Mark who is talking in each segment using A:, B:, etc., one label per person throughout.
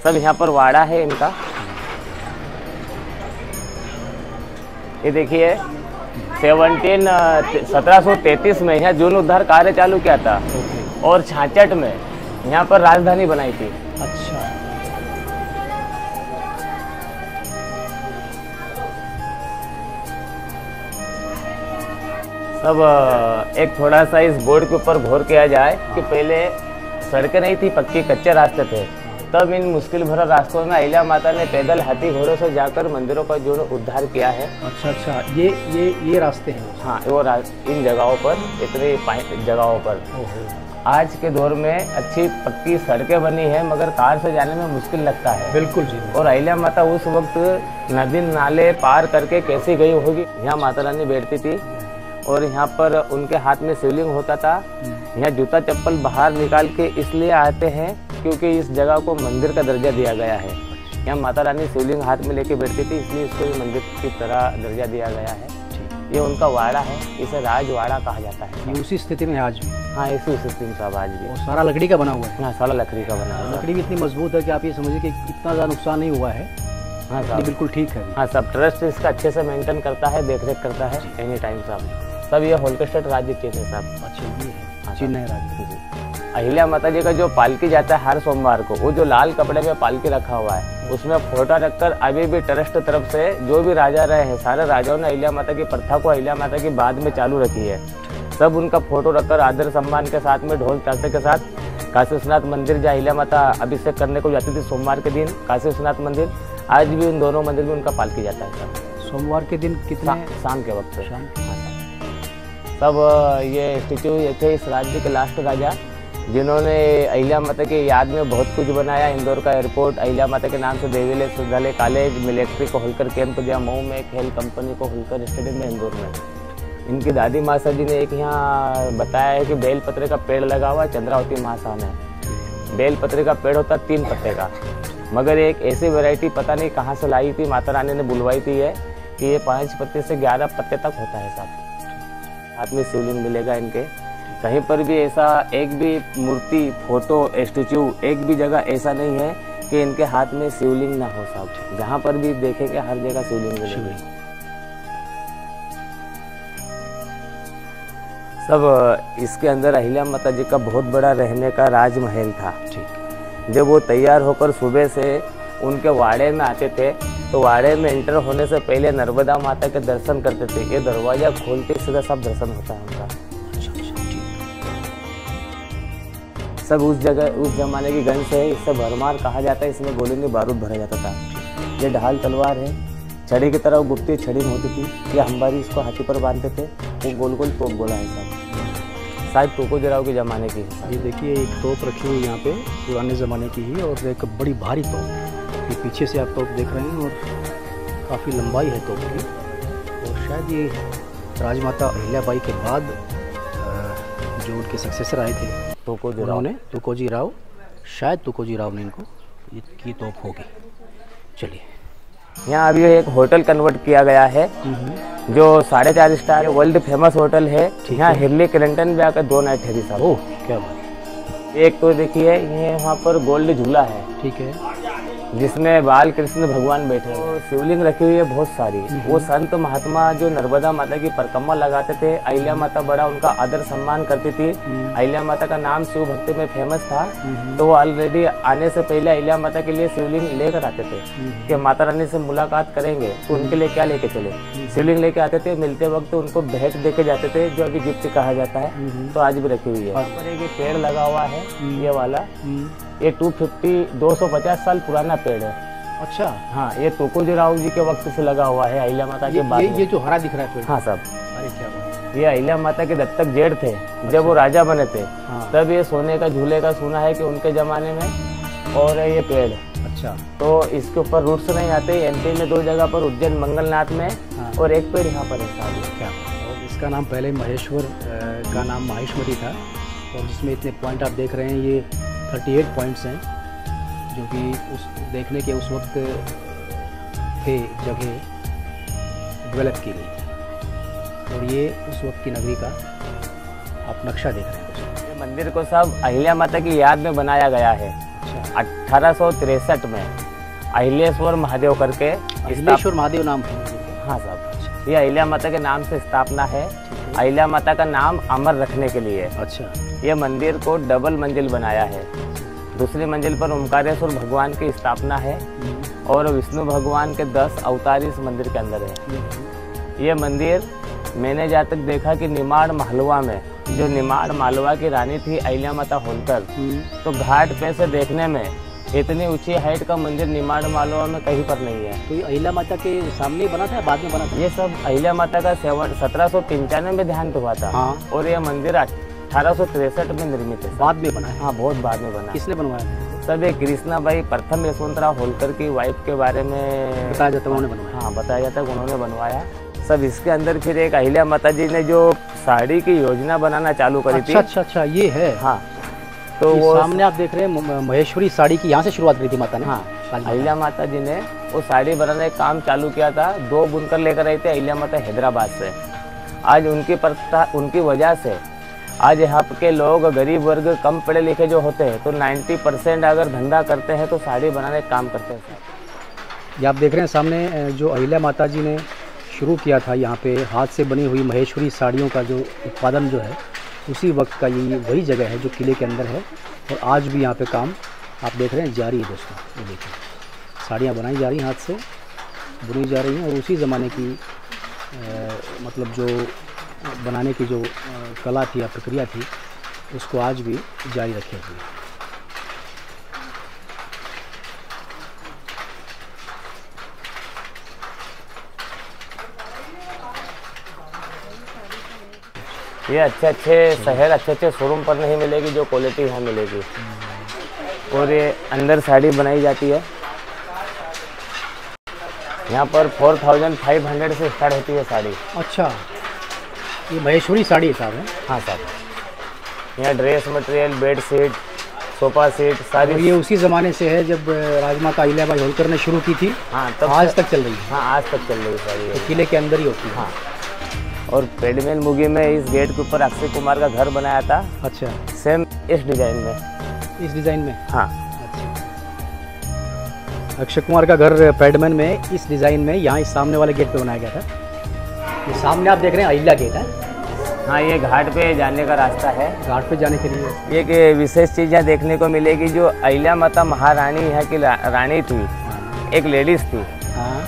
A: सब यहाँ पर वाड़ा है इनका। ये देखिए 1733 में यहाँ जीर्णोद्धार कार्य चालू किया था और 66 में यहाँ पर राजधानी बनाई थी।
B: अच्छा,
A: सब एक थोड़ा सा इस बोर्ड के ऊपर गौर किया जाए कि पहले सड़कें नहीं थी, पक्के कच्चे रास्ते थे। तब इन मुश्किल भरा रास्तों में अहिल्या माता ने पैदल हाथी घोड़ों से जाकर मंदिरों का जीर्णोद्धार किया है।
B: अच्छा, ये रास्ते हैं।
A: हाँ, वो इन जगहों पर, इतनी जगहों पर आज के दौर में अच्छी पक्की सड़कें बनी है, मगर कार से जाने में मुश्किल लगता है।
B: बिल्कुल जी। और
A: अहिल्या माता उस वक्त नदी नाले पार करके कैसे गई होगी। यहाँ माता रानी बैठती थी और यहाँ पर उनके हाथ में शिवलिंग होता था। यहाँ जूता चप्पल बाहर निकाल के इसलिए आते हैं क्योंकि इस जगह को मंदिर का दर्जा दिया गया है। यहाँ माता रानी शिवलिंग हाथ में लेके बैठती थी, इसलिए इसको भी मंदिर की तरह दर्जा दिया गया है। ये उनका वाड़ा है, इसे राजवाड़ा कहा जाता है।
B: ये उसी स्थिति में आज भी?
A: हाँ, इसी स्थिति में सब आज भी।
B: और सारा लकड़ी का बना हुआ है?
A: हाँ, सारा लकड़ी का बना हुआ है।
B: लकड़ी भी इतनी मजबूत है कि आप ये समझिए कि इतना ज़्यादा नुकसान नहीं हुआ है।
A: हाँ साहब,
B: बिल्कुल ठीक है।
A: हाँ, सब ट्रस्ट इसका अच्छे से मेंटेन करता है, देखरेख करता है एनी टाइम साहब। सब ये होल्केस्टेड राज्य चिन्ह है साहब।
B: अच्छा, ये है चिन्ह है राज्य जी।
A: अहिल्या माता जी का जो पालकी जाता है हर सोमवार को, वो जो लाल कपड़े में पालकी रखा हुआ है, उसमें फोटो रखकर अभी भी ट्रस्ट तरफ से जो भी राजा रहे हैं, सारे राजाओं ने अहिल्या माता की प्रथा को अहिल्या माता की बाद में चालू रखी है। सब उनका फोटो रखकर आदर सम्मान के साथ में ढोल ताशे के साथ काशी विश्वनाथ मंदिर जहाँ अहिल्या माता अभिषेक करने को जाती थी सोमवार के दिन, काशी विश्वनाथ मंदिर, आज भी उन दोनों मंदिर में उनका पालकी जाता है सब
B: सोमवार के दिन। कितने?
A: शाम के वक्त।
B: शाम।
A: सब ये स्टेचू थे इस राज्य के लास्ट राजा जिन्होंने अहिल्या माता की याद में बहुत कुछ बनाया। इंदौर का एयरपोर्ट अहिल्या माता के नाम से, देवीले श्रद्धालय कॉलेज, मिलिट्री को होलकर कैंप दिया मऊ में, खेल कंपनी को होलकर स्टेडियम में इंदौर में। इनकी दादी मासा जी ने एक यहाँ बताया है कि बेलपत्र का पेड़ लगा हुआ चंद्रावती महासा में। बेलपत्र का पेड़ होता 3 पत्ते का, मगर एक ऐसी वैरायटी पता नहीं कहाँ से लाई थी, माता रानी ने बुलवाई थी ये कि ये 5 पत्ते से 11 पत्ते तक होता है साहब। हाथ में शिवलिंग मिलेगा इनके। कहीं पर भी ऐसा एक भी मूर्ति, फोटो, स्टेचू, एक भी जगह ऐसा नहीं है कि इनके हाथ में शिवलिंग ना हो साहब। जहाँ पर भी देखेंगे हर जगह शिवलिंग मिलेगी। सब इसके अंदर अहिल्या माता जी का बहुत बड़ा रहने का राजमहल था। ठीक, जब वो तैयार होकर सुबह से उनके वाड़े में आते थे तो वाड़े में एंटर होने से पहले नर्मदा माता के दर्शन करते थे। ये दरवाजा खोलते सीधा सब दर्शन होता है उनका। सब उस जगह, उस जमाने की गन से है, इससे भरमार कहा जाता है। इसमें गोली में बारूद भरा जाता था। ये ढाल तलवार है, छड़ी की तरह गुप्ती छड़ी होती थी। ये हम्बारी इसको हाथी पर बांधते थे। वो गोल गोल तोप गोला है साहब, शायद तुकोजीराव के ज़माने की है।
B: ये देखिए एक तोप रखी हुई यहाँ पे, पुराने ज़माने की ही, और एक बड़ी भारी तोप। ये पीछे से आप तोप देख रहे हैं और काफ़ी लंबाई है तोप की। और शायद ये राजमाता अहिल्याबाई के बाद जो उनके सक्सेसर आए थे तुकोजीराव, शायद तुकोजीराव ने इनको ये तोप होगी। चलिए,
A: यहाँ अभी एक होटल कन्वर्ट किया गया है जो 4.5 स्टार वर्ल्ड फेमस होटल है। यहाँ हिरली क्लिंटन भी आकर 2 नाइट ठहरी साहब।
B: ओह, क्या बात।
A: एक तो देखिए ये वहाँ पर गोल्ड झूला है,
B: ठीक है,
A: जिसमें बाल कृष्ण भगवान बैठे हैं। और शिवलिंग रखी हुई है बहुत सारी। वो संत महात्मा जो नर्मदा माता की परिक्रमा लगाते थे, अहिल्या माता बड़ा उनका आदर सम्मान करती थी। अहिल्या माता का नाम शिव भक्ति में फेमस था, तो वो ऑलरेडी आने से पहले अहिल्या माता के लिए शिवलिंग लेकर आते थे कि माता रानी से मुलाकात करेंगे तो उनके लिए क्या लेके चले। शिवलिंग लेके आते थे, मिलते वक्त उनको भेंट देके जाते थे, जो अभी गिफ्ट कहा जाता है। तो आज भी रखी हुई है। और एक पेड़ लगा हुआ है ये वाला, ये 250 साल पुराना पेड़ है।
B: अच्छा,
A: हाँ, ये तुकोजीराव जी के वक्त से लगा हुआ है अहिल्या माता के बाद।
B: ये जो हरा दिख रहा है पेड़?
A: हाँ साहब।
B: अरे क्या बात।
A: ये अहिल्या माता के दत्तक जेठ थे। जब वो राजा बने थे तब ये सोने का झूले का सुना है कि उनके जमाने में। और ये पेड़,
B: अच्छा,
A: तो इसके ऊपर रूट्स नहीं आते। एमपी में 2 जगह पर, उज्जैन मंगलनाथ में, और एक पेड़ यहाँ पर है साहब।
B: क्या, और इसका नाम पहले महेश्वर का नाम माहेश्वरी था। और जिसमें इतने पॉइंट आप देख रहे हैं, ये 38 पॉइंट्स हैं जो कि उस देखने के उस वक्त थे जगह डेवलप की गई। और ये उस वक्त की नगरी का आप नक्शा देख रहे हैं।
A: ये मंदिर को सब अहिल्या माता की याद में बनाया गया है।
B: अच्छा।
A: 1863 में अहिलेश्वर महादेव करके,
B: अहिलेश्वर महादेव नाम है?
A: हाँ साहब, ये अहिल्या माता के नाम से स्थापना है। अहिल्या माता का नाम अमर रखने के लिए।
B: अच्छा।
A: ये मंदिर को डबल मंजिल बनाया है। दूसरी मंजिल पर ओमकारेश्वर भगवान की स्थापना है और विष्णु भगवान के 10 अवतार इस मंदिर के अंदर है। ये मंदिर मैंने जहाँ तक देखा कि निमाड़ मालवा में, जो निमाड़ मालवा की रानी थी अहिल्या माता होलकर, तो घाट पे से देखने में इतनी ऊंची हाइट का मंदिर निमाड़ मालवा में कहीं पर नहीं है।
B: तो ये अहिल्या माता के सामने बना था या बाद में बना था?
A: ये सब अहिल्या माता का 1795 में देहांत हुआ था।
B: हाँ।
A: और यह मंदिर 1863 में निर्मित है।
B: बाद में बना है?
A: हाँ, बहुत बाद में बना।
B: किसने बनवाया?
A: सब ये कृष्णाबाई प्रथम यशवंतराव होलकर की वाइफ के बारे में
B: बताया जाता है उन्होंने बनवाया।
A: हाँ, बताया जाता है उन्होंने बनवाया। सब इसके अंदर फिर एक अहिल्या माता जी ने जो साड़ी की योजना बनाना चालू करी थी।
B: अच्छा, ये है।
A: हाँ, तो वो
B: सामने आप देख रहे हैं महेश्वरी साड़ी की, यहाँ से शुरुआत करी थी माता ने।
A: हाँ, अहिल्या माता जी ने वो साड़ी बनाने का काम चालू किया था। 2 बुनकर लेकर आई थी अहिल्या माता हैदराबाद से। आज उनकी वजह से आज यहाँ के लोग, गरीब वर्ग, कम पढ़े लिखे जो होते हैं, तो 90% अगर धंधा करते हैं तो साड़ी बनाने का काम करते हैं।
B: ये आप देख रहे हैं सामने जो अहिल्या माता जी ने शुरू किया था यहाँ पे हाथ से बनी हुई महेश्वरी साड़ियों का जो उत्पादन जो है, उसी वक्त का ये वही जगह है जो किले के अंदर है। और आज भी यहाँ पे काम आप देख रहे हैं जारी है दोस्तों। ये देखिए, साड़ियाँ बनाई जा रही हैं, हाथ से बुनी जा रही हैं। और उसी ज़माने की मतलब जो बनाने की जो कला थी या प्रक्रिया थी, उसको आज भी जारी रखे हुए हैं।
A: ये अच्छे शहर, अच्छे शोरूम पर नहीं मिलेगी जो क्वालिटी यहाँ मिलेगी। और ये अंदर साड़ी बनाई जाती है। यहाँ पर 4500 से स्टार्ट होती है साड़ी।
B: अच्छा, ये महेश्वरी साड़ी साहब है?
A: हाँ साहब, यहाँ dress material, bed sheet, sofa set सारी।
B: ये उसी ज़माने से है जब राजमाता अहिल्याबाई होलकर ने शुरू की थी।
A: हाँ, तब
B: आज तक चल रही है?
A: हाँ, आज तक चल रही है साड़ी।
B: तो किले के अंदर ही होती है?
A: हाँ। और पेडमेल मुगी में इस गेट के ऊपर अक्षय कुमार का घर बनाया था।
B: अच्छा,
A: सेम इस डिजाइन में?
B: इस डिजाइन में?
A: हाँ।
B: अच्छा, अक्षय कुमार का घर पैडमैन में इस डिजाइन में, यहाँ इस सामने वाले गेट पे बनाया गया था। ये सामने आप देख रहे हैं अहिल्या गेट है।
A: हाँ, ये घाट पे जाने का रास्ता है।
B: घाट पे जाने के लिए
A: एक विशेष चीज़ यहाँ देखने को मिलेगी, जो अहिल्या माता महारानी यहाँ की रानी थी, एक लेडीज थी।
B: हाँ।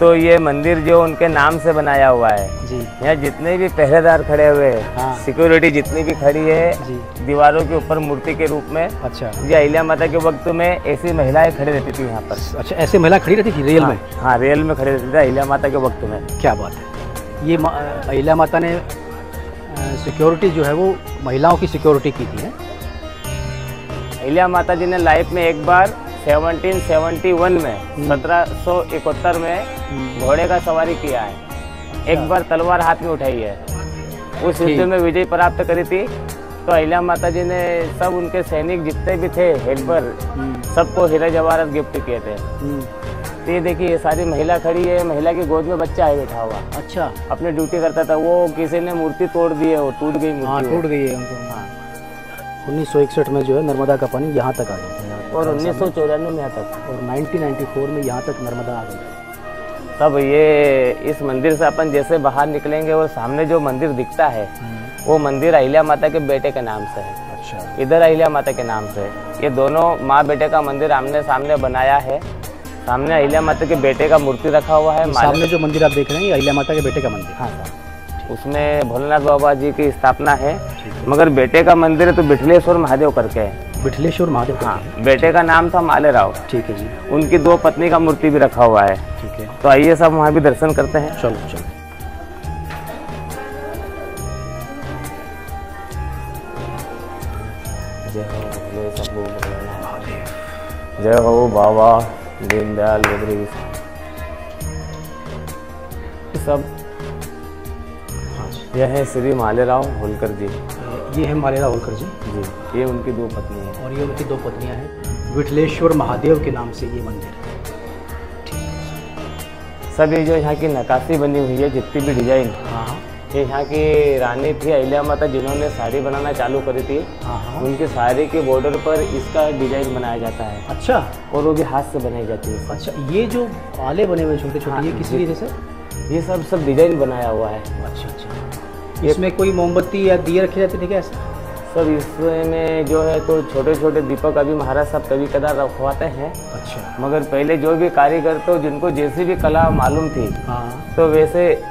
A: तो ये मंदिर जो उनके नाम से बनाया हुआ है
B: जी।
A: यहाँ जितने भी पहरेदार खड़े हुए हैं,
B: हाँ।
A: सिक्योरिटी जितनी भी खड़ी है
B: जी,
A: दीवारों के ऊपर मूर्ति के रूप में।
B: अच्छा,
A: ये अहिल्या माता के वक्त में ऐसी महिलाएं खड़ी रहती थी यहाँ पर।
B: अच्छा, ऐसे महिला खड़ी रहती थी रेल में?
A: हाँ, रेल में खड़ी रहती थी अहिल्या माता के वक्त में।
B: क्या बात है। ये अहिल्या माता ने सिक्योरिटी जो है वो महिलाओं की सिक्योरिटी की थी।
A: अहिल्या माता जी ने लाइफ में एक बार 1771 में 1771 में घोड़े का सवारी किया है। एक बार तलवार हाथ में उठाई है। उस युद्ध में विजय प्राप्त करी थी। तो अहिल्या माता जी ने सब उनके सैनिक जितने भी थे हेल्पर, सबको हीरा जवाहरात गिफ्ट किए थे। तो ये देखिए, ये सारी महिला खड़ी है, महिला की गोद में बच्चा है बैठा हुआ।
B: अच्छा,
A: अपनी ड्यूटी करता था। वो किसी ने मूर्ति तोड़ दी है, वो टूट गई मूर्ति।
B: हाँ, टूट गई है उनको। हाँ। 1961 में जो है नर्मदा का पानी यहाँ तक आ गया था।
A: और 1994 में यहाँ तक,
B: और 1994 में यहाँ तक नर्मदा आ गई।
A: तब ये इस मंदिर से अपन जैसे बाहर निकलेंगे और सामने जो मंदिर दिखता है, वो मंदिर अहिल्या माता के बेटे के नाम से है।
B: अच्छा,
A: इधर अहिल्या माता के नाम से। ये दोनों माँ बेटे का मंदिर आमने सामने बनाया है। सामने अहिल्या माता के बेटे का मूर्ति रखा हुआ है।
B: सामने जो मंदिर आप देख रहे हैं ये अहिल्या माता के बेटे का मंदिर।
A: हाँ सर, उसमें भोलेनाथ बाबा जी की स्थापना है। मगर बेटे का मंदिर है तो बिठलेश्वर महादेव करके है।
B: बिठलेश्वर महादेव?
A: हाँ, बेटे का नाम था मालेराव।
B: ठीक है जी।
A: उनकी 2 पत्नी का मूर्ति भी रखा हुआ है।
B: ठीक है,
A: तो आइए सब वहाँ भी दर्शन करते हैं।
B: चलो चलो।
A: जय हो बाबा दीनदयाल बद्री सब। यह है श्री मालेराव होलकर जी।
B: ये है मालेराव होलकर जी।
A: जी, ये उनकी 2 पत्नी हैं।
B: और ये उनकी 2 पत्नियां हैं। विठलेश्वर महादेव के नाम से ये मंदिर है।
A: सब ये जो यहाँ की नक्काशी बनी हुई है, जितनी भी डिजाइन,
B: हाँ,
A: ये यहाँ की रानी थी अहिल्या माता, जिन्होंने साड़ी बनाना चालू करी थी। उनकी साड़ी के बॉर्डर पर इसका डिजाइन बनाया जाता है।
B: अच्छा,
A: और वो भी हाथ से बनाई जाती है।
B: अच्छा, ये जो आले बने हुए छोटे छोटे, ये किस लिए सर?
A: ये सब डिजाइन बनाया हुआ है।
B: अच्छा अच्छा, इसमें कोई मोमबत्ती या दिए रखे जाते थे क्या ऐसा?
A: सब इसमें जो है तो छोटे छोटे दीपक अभी महाराज साहब कभी कदार रखवाते हैं।
B: अच्छा, मगर
A: पहले जो भी कारीगर तो जिनको जैसी भी कला मालूम थी, तो वैसे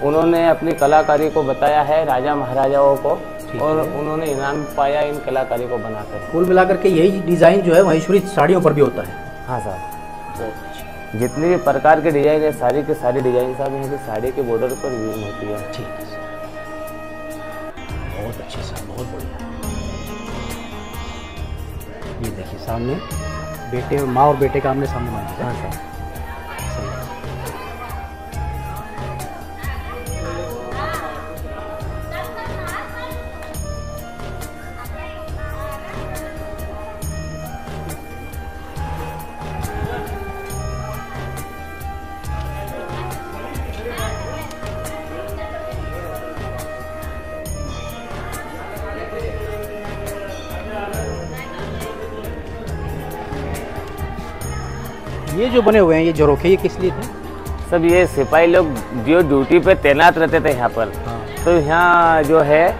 A: उन्होंने अपनी कलाकारी को बताया है राजा महाराजाओं को, और उन्होंने इनाम पाया इन कलाकारी को बनाकर।
B: कुल मिलाकर के यही डिजाइन जो है महेश्वरी साड़ियों पर भी होता है?
A: हाँ साहब, जितनी भी प्रकार के डिजाइन है सारी के सारी डिजाइन साहब यहाँ की साड़ी के बॉर्डर पर यूज होती है।
B: ठीक है सर, बहुत अच्छे साहब, बहुत बढ़िया। ये देखिए सामने बेटे, माँ और बेटे का आमने सामने मान लीजिए।
A: हाँ सर,
B: ये जो बने हुए हैं ये झरोखे, ये किस लिए थे?
A: सब ये सिपाही लोग जो ड्यूटी पे तैनात रहते थे यहाँ पर। तो यहाँ जो है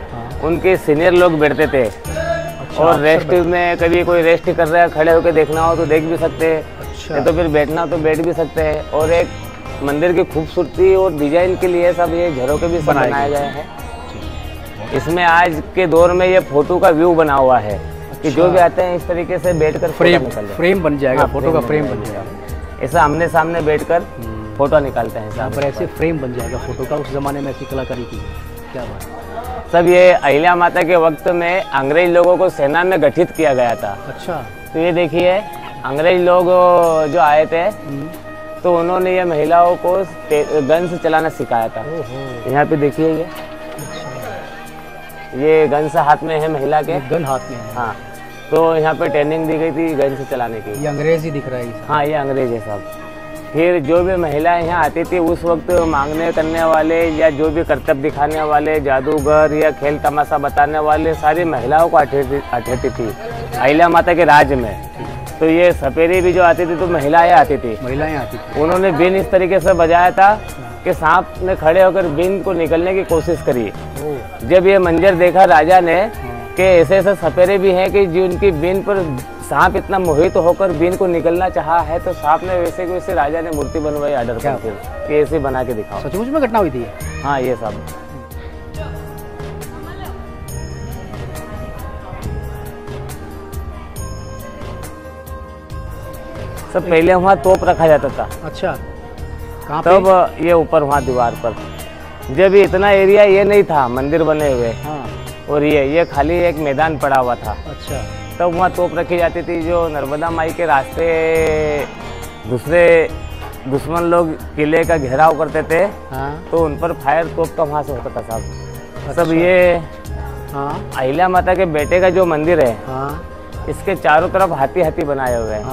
A: उनके सीनियर लोग बैठते थे। अच्छा, और रेस्ट में कभी कोई रेस्ट कर रहा है, खड़े होकर देखना हो तो देख भी सकते हैं। अच्छा, तो फिर बैठना हो तो बैठ भी सकते हैं। और एक मंदिर की खूबसूरती और डिजाइन के लिए सब ये झरोखे भी बनाए गए हैं। इसमें आज के दौर में ये फोटो का व्यू बना हुआ है। अच्छा, कि जो भी आते हैं इस तरीके से बैठकर
B: फ्रेम बन जाएगा। फोटो का फ्रेम बन जाएगा।
A: ऐसा आमने सामने बैठकर फोटो निकालते हैं
B: यहाँ पर, ऐसे फ्रेम बन जाएगा फोटो का। उस जमाने में ऐसी कलाकारी की, क्या बात।
A: सब ये अहिल्या माता के वक्त में अंग्रेज लोगों को सेना में गठित किया गया था।
B: अच्छा,
A: तो ये देखिए अंग्रेज लोग जो आए थे तो उन्होंने ये महिलाओं को गन से चलाना सिखाया था। यहाँ पे देखिए ये गन से हाथ में है महिला के,
B: गन हाथ में है।
A: हाँ, तो यहाँ पे ट्रेनिंग दी गई थी गन से चलाने की।
B: ये अंग्रेज ही दिख रहा है।
A: हाँ, ये अंग्रेज है साहब। फिर जो भी महिलाएं यहाँ आती थी उस वक्त मांगने करने वाले या जो भी कर्तव्य दिखाने वाले, जादूगर या खेल तमाशा बताने वाले, सारी महिलाओं को अठेती थी अहिल्या माता के राज्य में। तो ये सपेरी भी जो आती थी तो महिलाएं आती थी। उन्होंने बीन इस तरीके से बजाया था कि सांप ने खड़े होकर बीन को निकलने की कोशिश करी। जब ये मंजर देखा राजा ने कि ऐसे ऐसे सपेरे भी हैं कि जिनकी बीन पर सांप इतना मोहित होकर बीन को निकलना चाहा है, तो सांप ने वैसे कि वैसे राजा ने मूर्ति बनवाई आर्डर करके कि ऐसे बना के दिखाओ।
B: सचमुच में घटना हुई थी?
A: हाँ, ये सब पहले वहाँ तोप रखा जाता था।
B: अच्छा, कहाँ पे?
A: तब ये ऊपर वहाँ दीवार पर, जब इतना एरिया ये नहीं था मंदिर बने हुए। हाँ। और ये खाली एक मैदान पड़ा हुआ था। अच्छा, तब वहाँ तोप रखी जाती थी। जो नर्मदा माई के रास्ते दूसरे दुश्मन लोग किले का घेराव करते थे। हाँ। तो उन पर फायर तोप का वहाँ से होता था साहब। अच्छा। सब ये अहिल्या माता के बेटे का जो मंदिर है, इसके चारों तरफ हाथी हाथी बनाए हुए हैं।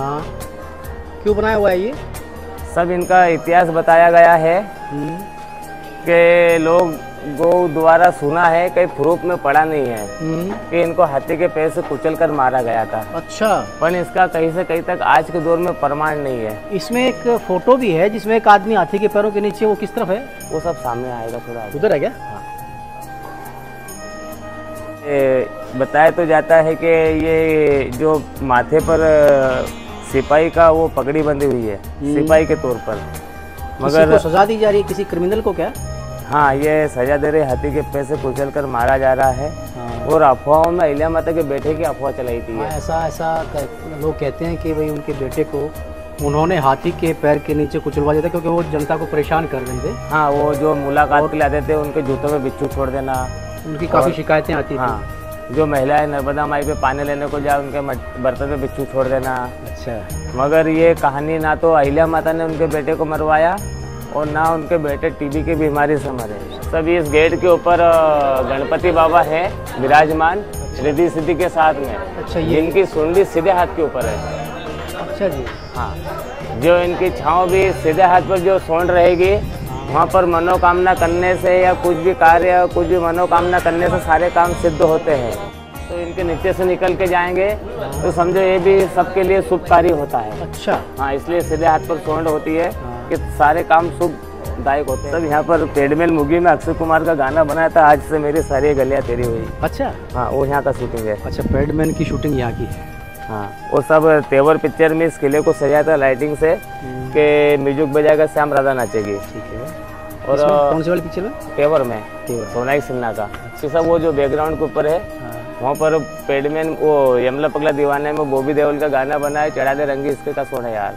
B: क्यों बनाया हुआ है ये?
A: सब इनका इतिहास बताया गया है कि लोग द्वारा सुना है, कहीं प्रूफ में पढ़ा नहीं है कि इनको हाथी के पैर से कुचल कर मारा गया था।
B: अच्छा,
A: पर इसका कहीं से कहीं तक आज के दौर में प्रमाण नहीं है।
B: इसमें एक फोटो भी है जिसमें एक आदमी हाथी के पैरों के नीचे, वो किस तरफ है?
A: वो सब सामने आएगा, थोड़ा
B: उधर है क्या?
A: हाँ। बताया तो जाता है कि ये जो माथे पर सिपाही का वो पगड़ी बंधी हुई है सिपाही के तौर पर,
B: मगर सजा दी जा रही है किसी क्रिमिनल को क्या?
A: हाँ, ये सजा दे रहे, हाथी के पैर से कुचल कर मारा जा रहा है। हाँ। और अफवाहों में अहिल्या माता के बेटे की अफवाह चलाई थी।
B: हाँ, ऐसा लोग कहते हैं कि भाई उनके बेटे को उन्होंने हाथी के पैर के नीचे कुचलवा दिया था क्योंकि वो जनता को परेशान कर रहे थे।
A: हाँ, वो जो मुलाकात के लिए आते थे उनके जूतों में बिच्छू छोड़ देना,
B: उनकी काफ़ी शिकायतें आती थी।
A: हाँ, जो महिलाएं नर्मदा माई पे पानी लेने को जाए उनके बर्तन में बिच्छू छोड़ देना।
B: अच्छा, मगर
A: ये कहानी ना तो अहिल्या माता ने उनके बेटे को मरवाया और ना उनके बेटे टीबी की बीमारी से मरे। सब इस गेट के ऊपर गणपति बाबा है विराजमान, रिद्धि सिद्धि के साथ में। अच्छा, जिनकी सुंडी सीधे हाथ के ऊपर है।
B: अच्छा जी।
A: हाँ, जो इनकी छांव भी सीधे हाथ पर जो सोंड रहेगी वहाँ पर मनोकामना करने से या कुछ भी कार्य, कुछ भी मनोकामना करने से सारे काम सिद्ध होते हैं। तो इनके नीचे से निकल के जाएंगे तो समझो ये भी सबके लिए शुभ कार्य होता है।
B: अच्छा।
A: हाँ, इसलिए सीधे हाथ पर स्वर्ण होती है कि सारे काम शुभ दायक होते हैं। सब यहाँ पर पेडमेल मूवी में अक्षय कुमार का गाना बनाया था, आज से मेरी सारी गलियाँ तेरी हुई।
B: अच्छा।
A: हाँ, वो यहाँ का शूटिंग है।
B: अच्छा, पेडमैन की शूटिंग यहाँ की है।
A: हाँ, वो सब तेवर पिक्चर में इस किले को सजाया था लाइटिंग से कि म्यूजिक बजाएगा श्याम राधा नाचेगी।
B: ठीक है।
A: और
B: कौन सी वाली पिक्चर में?
A: तेवर में सोनाई सिन्हा का। ये सब वो जो बैकग्राउंड के ऊपर है वहाँ पर पेडमैन वो यमला पगला दीवाने में बॉबी देओल का गाना बना है, चढ़ा दे रंगी इसके का सोना यार।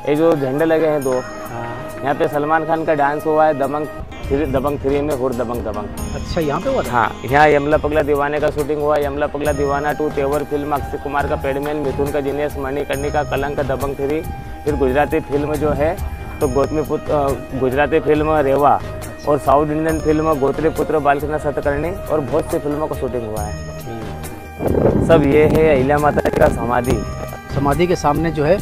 A: ये जो झंडे लगे हैं दो, यहाँ पे सलमान खान का डांस हुआ है दबंग 3 में, हुर दबंग दबंग।
B: अच्छा, यहाँ पे हुआ था?
A: हाँ, यहाँ यमला पगला दीवाने का शूटिंग हुआ। यमला पगला दीवाना 2, तेवर फिल्म, अक्षय कुमार का पेडमैन, मिथुन का जिनेश, मणिकर्णिका, कलंक, दबंग 3। फिर गुजराती फिल्म जो है तो गौतमीपुत्र गुजराती फिल्म रेवा, और साउथ इंडियन फिल्म गोत्री पुत्र बालकृष्ण सतकर्णी, और बहुत सी फिल्मों का शूटिंग हुआ है। सब ये है अहिल्या माता का समाधि।
B: समाधि के सामने जो है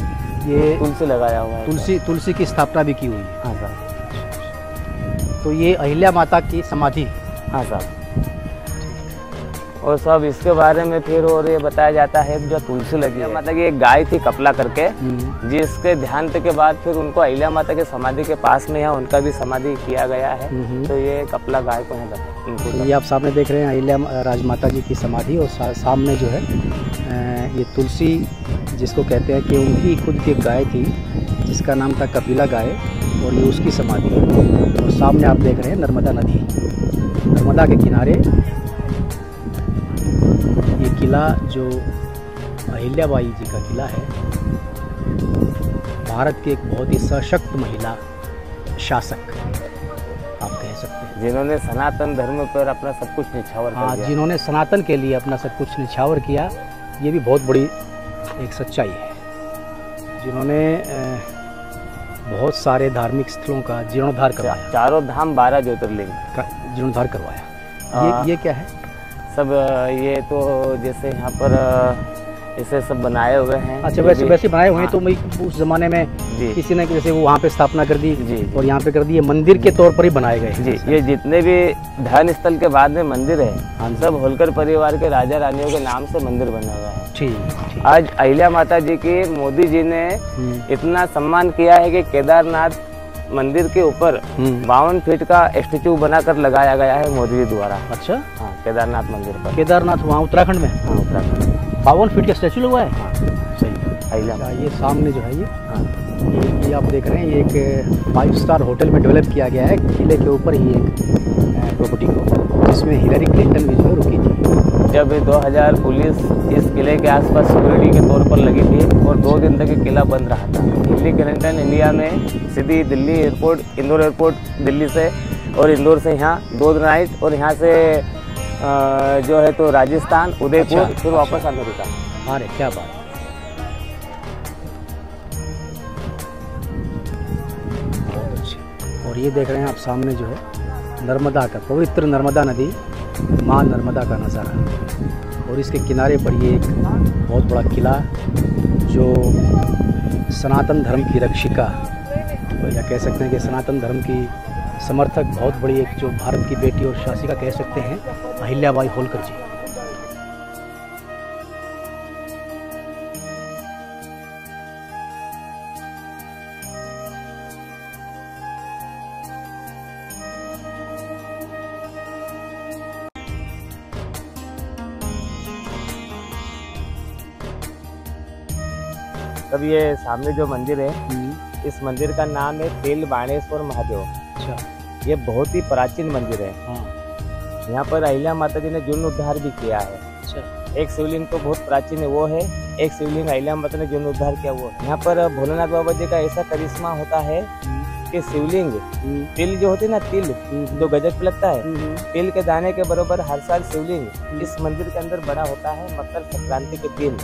B: ये
A: तुलसी लगाया हुआ है।
B: तुलसी की स्थापना भी की हुई है।
A: हाँ साहब।
B: तो ये अहिल्या माता की समाधि।
A: हाँ साहब। और सब इसके बारे में फिर और ये बताया जाता है जो तुलसी लगी है, मतलब ये एक गाय थी कपला करके, जिसके ध्यान के बाद फिर उनको अहिल्या माता के समाधि के पास में यहाँ उनका भी समाधि किया गया है। तो ये कपला गाय को है।
B: ये आप सामने देख रहे हैं अहिल्या राजमाता जी की समाधि, और सामने जो है ये तुलसी, जिसको कहते हैं कि उनकी खुद की एक गाय थी जिसका नाम था कपिला गाय, और ये उसकी समाधि है। और सामने आप देख रहे हैं नर्मदा नदी, नर्मदा के किनारे ये किला जो अहिल्याबाई जी का किला है, भारत की एक बहुत ही सशक्त महिला शासक आप कह सकते हैं,
A: जिन्होंने सनातन धर्म पर अपना सब कुछ निछावर कर दिया।
B: जिन्होंने सनातन के लिए अपना सब कुछ निछावर किया, ये भी बहुत बड़ी एक सच्चाई है। जिन्होंने बहुत सारे धार्मिक स्थलों का जीर्णोद्धार करवाया,
A: 4 धाम 12 ज्योतिर्लिंग
B: का जीर्णोद्धार करवाया। ये क्या है?
A: सब ये तो जैसे यहाँ पर इसे सब बनाए हुए हैं।
B: अच्छा, वैसे बनाए हुए हैं। तो उस जमाने में किसी ने जैसे वो वहाँ पे स्थापना कर दी और यहाँ पे कर दी, ये मंदिर के तौर पर ही बनाए गए
A: जी। ये जितने भी धर्म स्थल के बाद में मंदिर है, सब होलकर परिवार के राजा रानियों के नाम से मंदिर बना हुआ है।
B: ठीक।
A: आज अहिल्या माता जी की मोदी जी ने इतना सम्मान किया है कि केदारनाथ मंदिर के ऊपर 52 फीट का स्टेचू बनाकर लगाया गया है मोदी जी द्वारा।
B: अच्छा।
A: हाँ, केदारनाथ मंदिर पर।
B: केदारनाथ वहाँ उत्तराखंड में?
A: हाँ, उत्तराखंड।
B: 52 फीट का स्टेचू लगा है।
A: हाँ, सही। अहिल्या,
B: ये सामने जो है
A: हाँ,
B: ये आप देख रहे हैं, ये एक 5 स्टार होटल में डेवलप किया गया है किले के ऊपर ही एक प्रॉपर्टी को, जिसमें हिलरी क्लिंटन भी जो है रुकी थी।
A: जब 2000 पुलिस इस किले के आसपास सिक्योरिटी के तौर पर लगी थी और 2 दिन तक ये किला बंद रहा था। हिलरी क्लिंटन इंडिया में सीधी दिल्ली एयरपोर्ट, इंदौर एयरपोर्ट दिल्ली से, और इंदौर से यहाँ 2 नाइट, और यहाँ से जो है तो राजस्थान, उदयपुर, फिर वापस अमेरिका।
B: अरे क्या बात है। बहुत अच्छे। और ये देख रहे हैं आप सामने जो है नर्मदा का, पवित्र नर्मदा नदी, माँ नर्मदा का नज़ारा, और इसके किनारे पर ये एक बहुत बड़ा किला जो सनातन धर्म की रक्षिका, या कह सकते हैं कि सनातन धर्म की समर्थक, बहुत बड़ी एक जो भारत की बेटी और शासिका कह सकते हैं, अहिल्याबाई होलकर जी।
A: तब ये सामने जो मंदिर है, इस मंदिर का नाम है तेल बाणेश्वर महादेव।
B: अच्छा।
A: ये बहुत ही प्राचीन मंदिर है।
B: हाँ।
A: यहाँ पर अहिल्या माता जी ने जीर्णोद्धार भी किया है।
B: अच्छा।
A: एक शिवलिंग तो बहुत प्राचीन है, वो है। एक शिवलिंग अहिल्या माता ने जीर्णोद्धार किया, वो है। यहाँ पर भोलेनाथ बाबा जी का ऐसा करिश्मा होता है कि शिवलिंग, तिल जो होती है ना, तिल जो गजक पे लगता है, तिल के दाने के बराबर हर साल शिवलिंग इस मंदिर के अंदर बड़ा होता है मकर संक्रांति के दिन,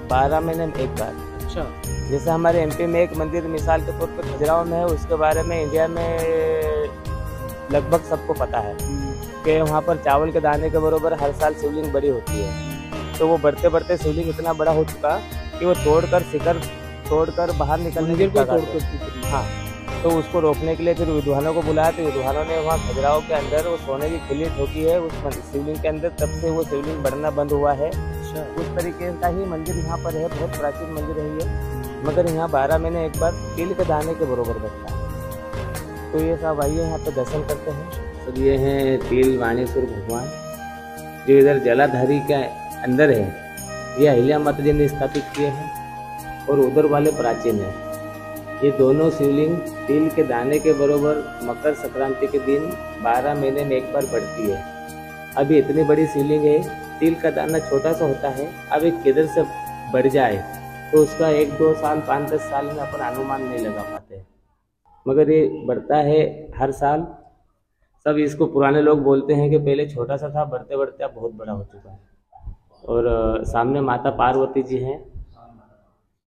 A: 12 महीने में एक बार।
B: अच्छा।
A: जैसे हमारे एमपी में एक मंदिर मिसाल के तौर पर खजुराहो में है, उसके बारे में इंडिया में लगभग सबको पता है कि वहाँ पर चावल के दाने के बराबर हर साल शिवलिंग बड़ी होती है। तो वो बढ़ते बढ़ते शिवलिंग इतना बड़ा हो चुका कि वो तोड़कर, शिखर तोड़कर बाहर निकलने की, हाँ, तो उसको रोकने के लिए फिर विद्वानों को बुलाया, तो विद्वानों ने वहाँ खजुराहो के अंदर वो सोने की खिल्ली ठोकी है उस शिवलिंग के अंदर, तब से वो शिवलिंग बढ़ना बंद हुआ है। उस तरीके का ही मंदिर यहाँ पर है, बहुत प्राचीन मंदिर है ये, मगर यहाँ 12 महीने एक बार तिल के दाने के बरोबर बनता है। तो ये सब आइए यहाँ पे दर्शन करते हैं। सब ये हैं तिल वाणेश्वर भगवान, जो इधर जलाधारी के अंदर है, ये अहिल्या माता जी ने स्थापित किए हैं, और उधर वाले प्राचीन है। ये दोनों शिवलिंग तिल के दाने के बरोबर मकर संक्रांति के दिन 12 महीने में एक बार बढ़ती है। अभी इतनी बड़ी शिवलिंग है, तिल का दाना छोटा सा होता है, अब एक किधर से बढ़ जाए तो उसका 1-2 साल 5-10 साल में अपन अनुमान नहीं लगा पाते, मगर ये बढ़ता है हर साल। सब इसको पुराने लोग बोलते हैं कि पहले छोटा सा था, बढ़ते बढ़ते अब बहुत बड़ा हो चुका है। और सामने माता पार्वती जी हैं,